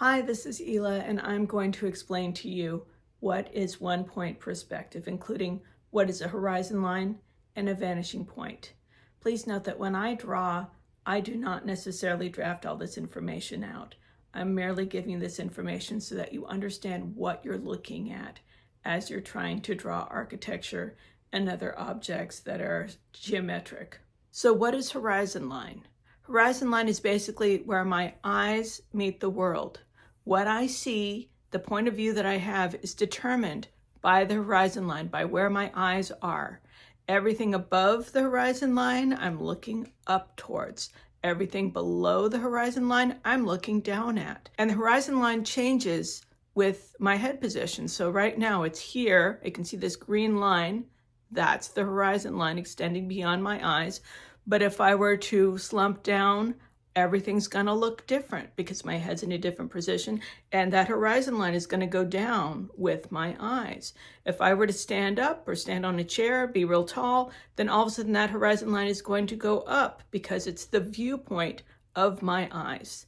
Hi, this is Ela, and I'm going to explain to you what is one-point perspective, including what is a horizon line and a vanishing point. Please note that when I draw, I do not necessarily draft all this information out. I'm merely giving this information so that you understand what you're looking at as you're trying to draw architecture and other objects that are geometric. So what is horizon line? Horizon line is basically where my eyes meet the world. What I see, the point of view that I have, is determined by the horizon line, by where my eyes are. Everything above the horizon line, I'm looking up towards. Everything below the horizon line, I'm looking down at. And the horizon line changes with my head position. So right now it's here. I can see this green line. That's the horizon line extending beyond my eyes. But if I were to slump down, everything's going to look different because my head's in a different position, and that horizon line is going to go down with my eyes. If I were to stand up or stand on a chair, be real tall, then all of a sudden that horizon line is going to go up because it's the viewpoint of my eyes.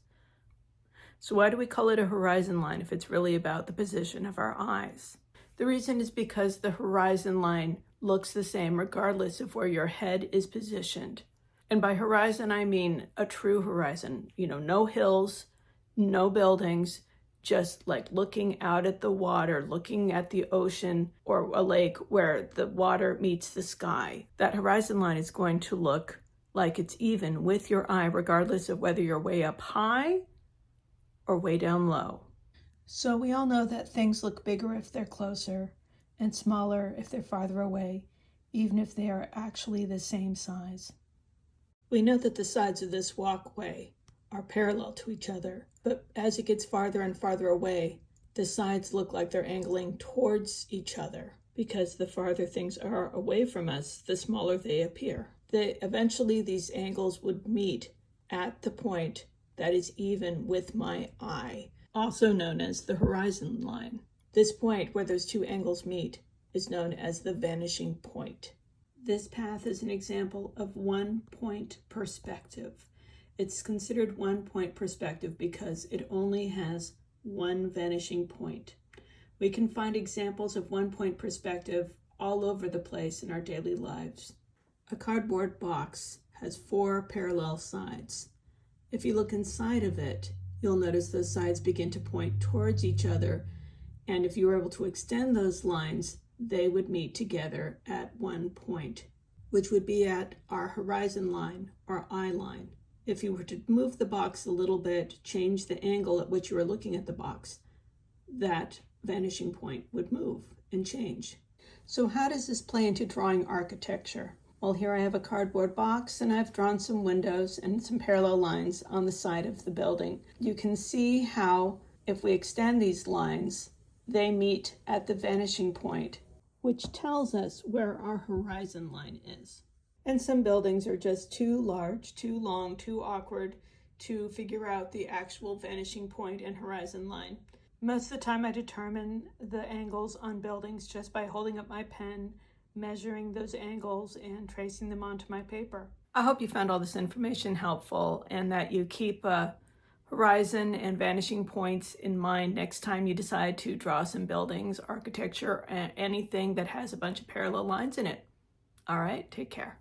So why do we call it a horizon line if it's really about the position of our eyes? The reason is because the horizon line looks the same regardless of where your head is positioned. And by horizon, I mean a true horizon, no hills, no buildings, just like looking out at the water, looking at the ocean or a lake where the water meets the sky. That horizon line is going to look like it's even with your eye, regardless of whether you're way up high or way down low. So we all know that things look bigger if they're closer and smaller if they're farther away, even if they are actually the same size. We know that the sides of this walkway are parallel to each other, but as it gets farther and farther away, the sides look like they're angling towards each other because the farther things are away from us, the smaller they appear. Eventually, these angles would meet at the point that is even with my eye, also known as the horizon line. This point where those two angles meet is known as the vanishing point. This path is an example of one-point perspective. It's considered one-point perspective because it only has one vanishing point. We can find examples of one-point perspective all over the place in our daily lives. A cardboard box has 4 parallel sides. If you look inside of it, you'll notice those sides begin to point towards each other, and if you were able to extend those lines, they would meet together at one point, which would be at our horizon line or eye line. If you were to move the box a little bit, change the angle at which you were looking at the box, that vanishing point would move and change. So how does this play into drawing architecture? Well, here I have a cardboard box and I've drawn some windows and some parallel lines on the side of the building. You can see how if we extend these lines, they meet at the vanishing point, which tells us where our horizon line is. And some buildings are just too large, too long, too awkward to figure out the actual vanishing point and horizon line. Most of the time I determine the angles on buildings just by holding up my pen, measuring those angles, and tracing them onto my paper. I hope you found all this information helpful and that you keep horizon and vanishing points in mind next time you decide to draw some buildings, architecture, and anything that has a bunch of parallel lines in it. All right, take care.